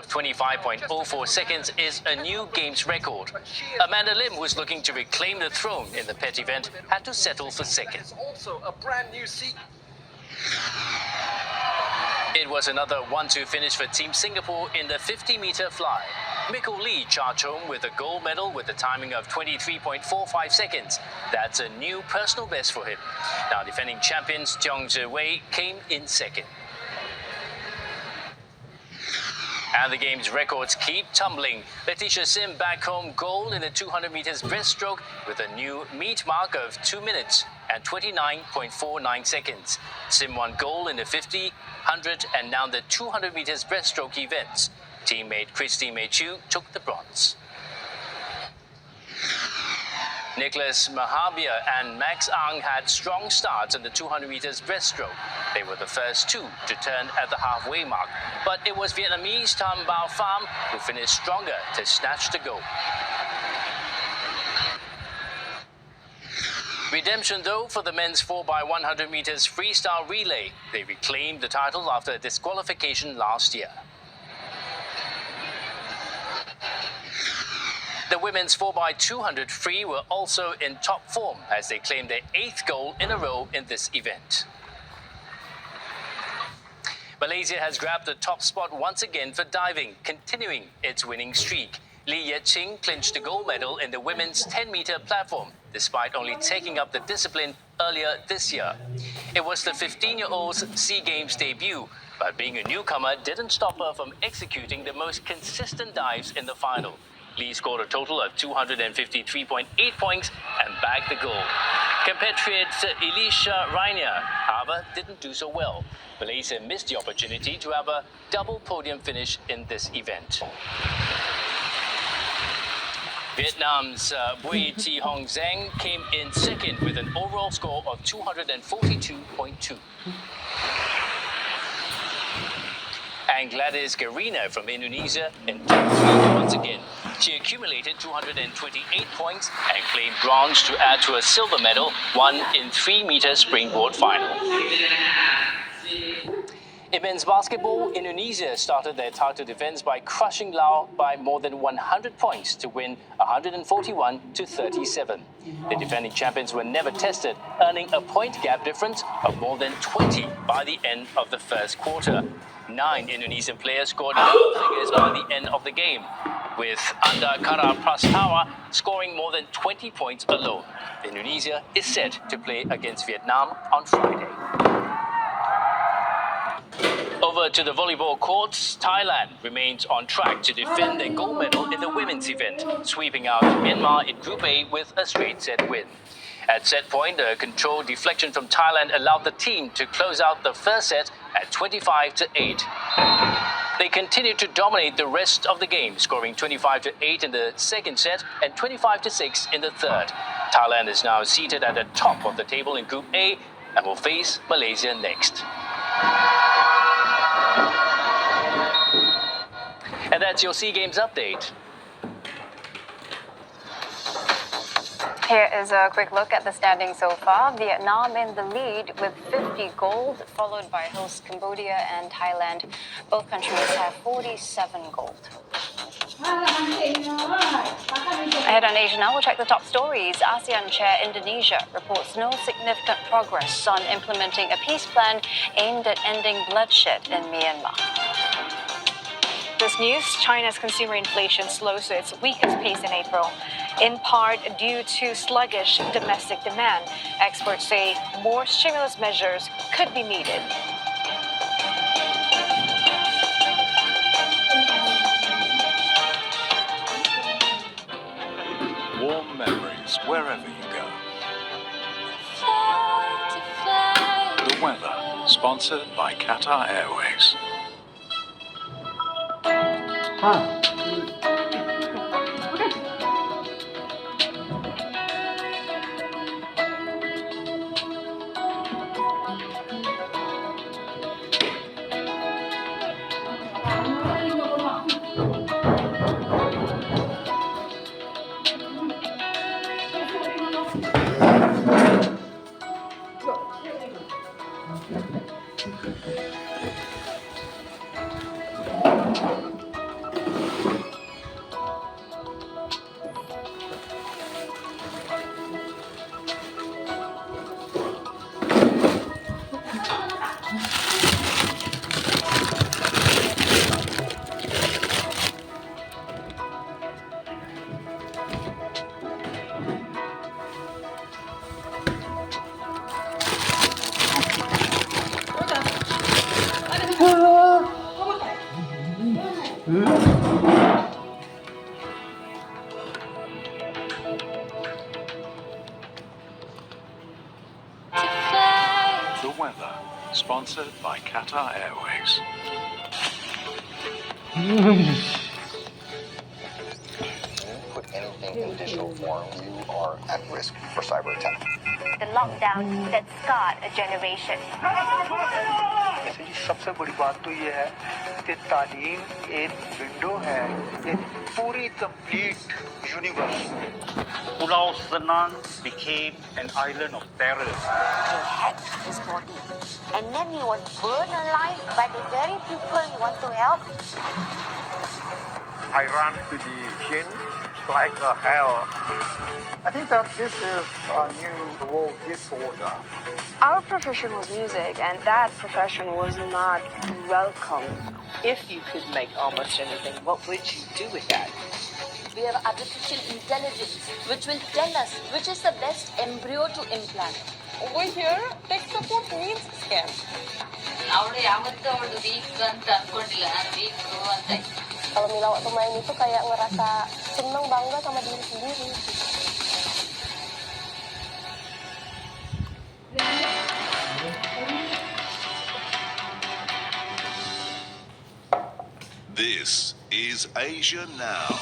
of 25.04 seconds is a new games record. Amanda Lim, who's looking to reclaim the throne in the pet event, had to settle for second. Also a brand new It was another 1-2 finish for Team Singapore in the 50-meter fly. Miko Lee charged home with a gold medal with a timing of 23.45 seconds. That's a new personal best for him. Now defending champions Tiong Zhe Wei came in second. And the game's records keep tumbling. Letitia Sim back home gold in the 200 meters breaststroke with a new meet mark of 2 minutes and 29.49 seconds. Sim won gold in the 50, 100 and now the 200 meters breaststroke events. Teammate Christy Mei Chu took the bronze. Nicholas Mahabir and Max Ang had strong starts in the 200 meters breaststroke. They were the first two to turn at the halfway mark, but it was Vietnamese Tam Bao Pham who finished stronger to snatch the gold. Redemption though for the men's 4x100 meters freestyle relay. They reclaimed the title after a disqualification last year. The women's 4x200 free were also in top form as they claimed their 8th gold in a row in this event. Malaysia has grabbed the top spot once again for diving, continuing its winning streak. Li Yeching clinched the gold medal in the women's 10-meter platform, despite only taking up the discipline earlier this year. It was the 15-year-old's SEA Games debut, but being a newcomer didn't stop her from executing the most consistent dives in the final. Lee scored a total of 253.8 points and bagged the gold. Compatriot Elisha Rainier, however, didn't do so well. Malaysia missed the opportunity to have a double podium finish in this event. Vietnam's Bui Thi Hong Zhang came in second with an overall score of 242.2. And Gladys Garina from Indonesia in top 3 once again. She accumulated 228 points and claimed bronze to add to a silver medal won in 3-meter springboard final. In men's basketball, Indonesia started their title defense by crushing Laos by more than 100 points to win 141-37. The defending champions were never tested, earning a point gap difference of more than 20 by the end of the first quarter. 9 Indonesian players scored double figures by the end of the game, with Andakara Prastawa scoring more than 20 points alone. Indonesia is set to play against Vietnam on Friday. Over to the volleyball courts, Thailand remains on track to defend their gold medal in the women's event, sweeping out Myanmar in Group A with a straight set win. At set point, a controlled deflection from Thailand allowed the team to close out the first set at 25-8. They continued to dominate the rest of the game, scoring 25-8 in the second set and 25-6 in the third. Thailand is now seated at the top of the table in Group A and will face Malaysia next. And that's your SEA Games update. Here is a quick look at the standings so far. Vietnam in the lead with 50 gold, followed by host Cambodia and Thailand. Both countries have 47 gold. Ahead on Asia Now, we'll check the top stories. ASEAN Chair Indonesia reports no significant progress on implementing a peace plan aimed at ending bloodshed in Myanmar. This news, China's consumer inflation slows to its weakest pace in April, in part due to sluggish domestic demand. Experts say more stimulus measures could be needed. Warm memories wherever you go. The weather, sponsored by Qatar Airways. The weather, sponsored by Qatar Airways. Put anything in digital form, you are at risk for cyber attack. The lockdown that scarred a generation. जी सबसे बड़ी बात तो ये है कि तालीम एक window है एक पूरी complete universe. Pulau Senang became an island of terror. They hacked his body. And then he was burned alive by the very people he want to help. I ran to the gym like a hell. I think that this is a new world disorder. Our profession was music, and that profession was not welcome. If you could make almost anything, what would you do with that? We have artificial intelligence, which will tell us which is the best embryo to implant. Over here, tech support means scam. Kalau Mila waktu main itu kayak ngerasa seneng bangga sama diri sendiri. This is Asia Now.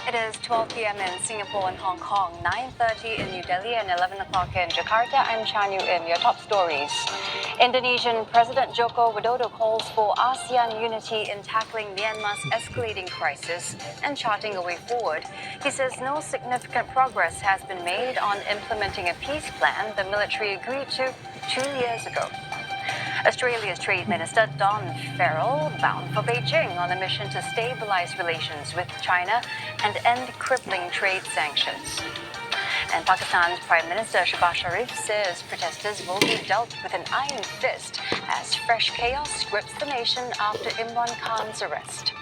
It is 12 p.m. in Singapore and Hong Kong, 9:30 in New Delhi and 11 o'clock in Jakarta. I'm Chan Yu In. Your top stories. Indonesian President Joko Widodo calls for ASEAN unity in tackling Myanmar's escalating crisis and charting a way forward. He says no significant progress has been made on implementing a peace plan the military agreed to 2 years ago. Australia's Trade Minister Don Farrell bound for Beijing on a mission to stabilize relations with China and end crippling trade sanctions. And Pakistan's Prime Minister Shehbaz Sharif says protesters will be dealt with an iron fist as fresh chaos grips the nation after Imran Khan's arrest.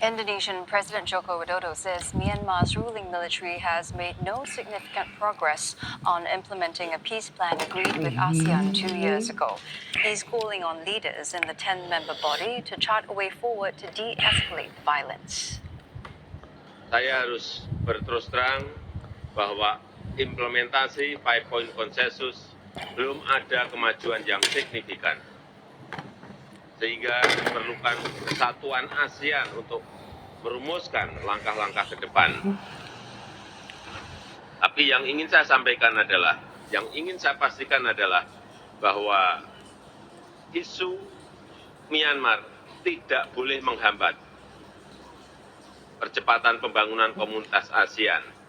Indonesian President Joko Widodo says Myanmar's ruling military has made no significant progress on implementing a peace plan agreed with ASEAN 2 years ago. He's calling on leaders in the 10-member body to chart a way forward to de-escalate violence. Saya harus berterus terang bahwa implementasi 5-point konsensus belum ada kemajuan yang signifikan. Sehingga diperlukan kesatuan ASEAN untuk merumuskan langkah-langkah ke depan. Tapi yang ingin saya sampaikan adalah, yang ingin saya pastikan adalah bahwa isu Myanmar tidak boleh menghambat percepatan pembangunan komunitas ASEAN.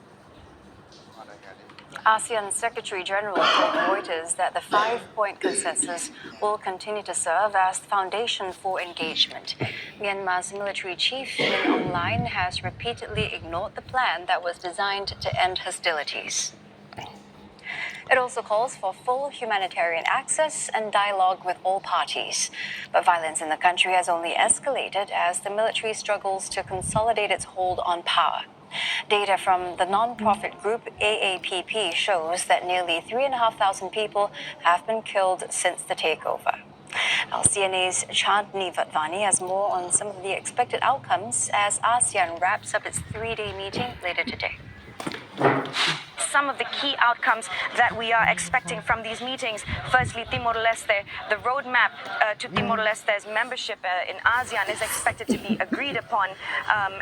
ASEAN Secretary General told Reuters that the 5-point consensus will continue to serve as the foundation for engagement. Myanmar's military chief, Min Aung Hlaing, has repeatedly ignored the plan that was designed to end hostilities. It also calls for full humanitarian access and dialogue with all parties. But violence in the country has only escalated as the military struggles to consolidate its hold on power. Data from the non-profit group AAPP shows that nearly 3,500 people have been killed since the takeover. Now, CNA's Chandni Vatvani has more on some of the expected outcomes as ASEAN wraps up its 3-day meeting later today. Some of the key outcomes that we are expecting from these meetings. Firstly, Timor-Leste, the roadmap to Timor-Leste's membership in ASEAN is expected to be agreed upon.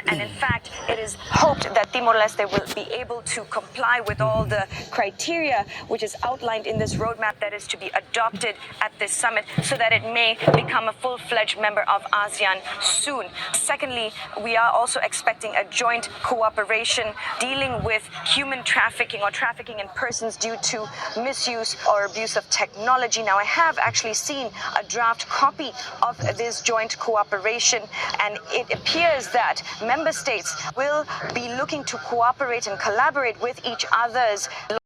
And in fact, it is hoped that Timor-Leste will be able to comply with all the criteria which is outlined in this roadmap that is to be adopted at this summit so that it may become a full-fledged member of ASEAN soon. Secondly, we are also expecting a joint cooperation dealing with human trafficking or trafficking in persons due to misuse or abuse of technology. Now, I have actually seen a draft copy of this joint cooperation, and it appears that member states will be looking to cooperate and collaborate with each other's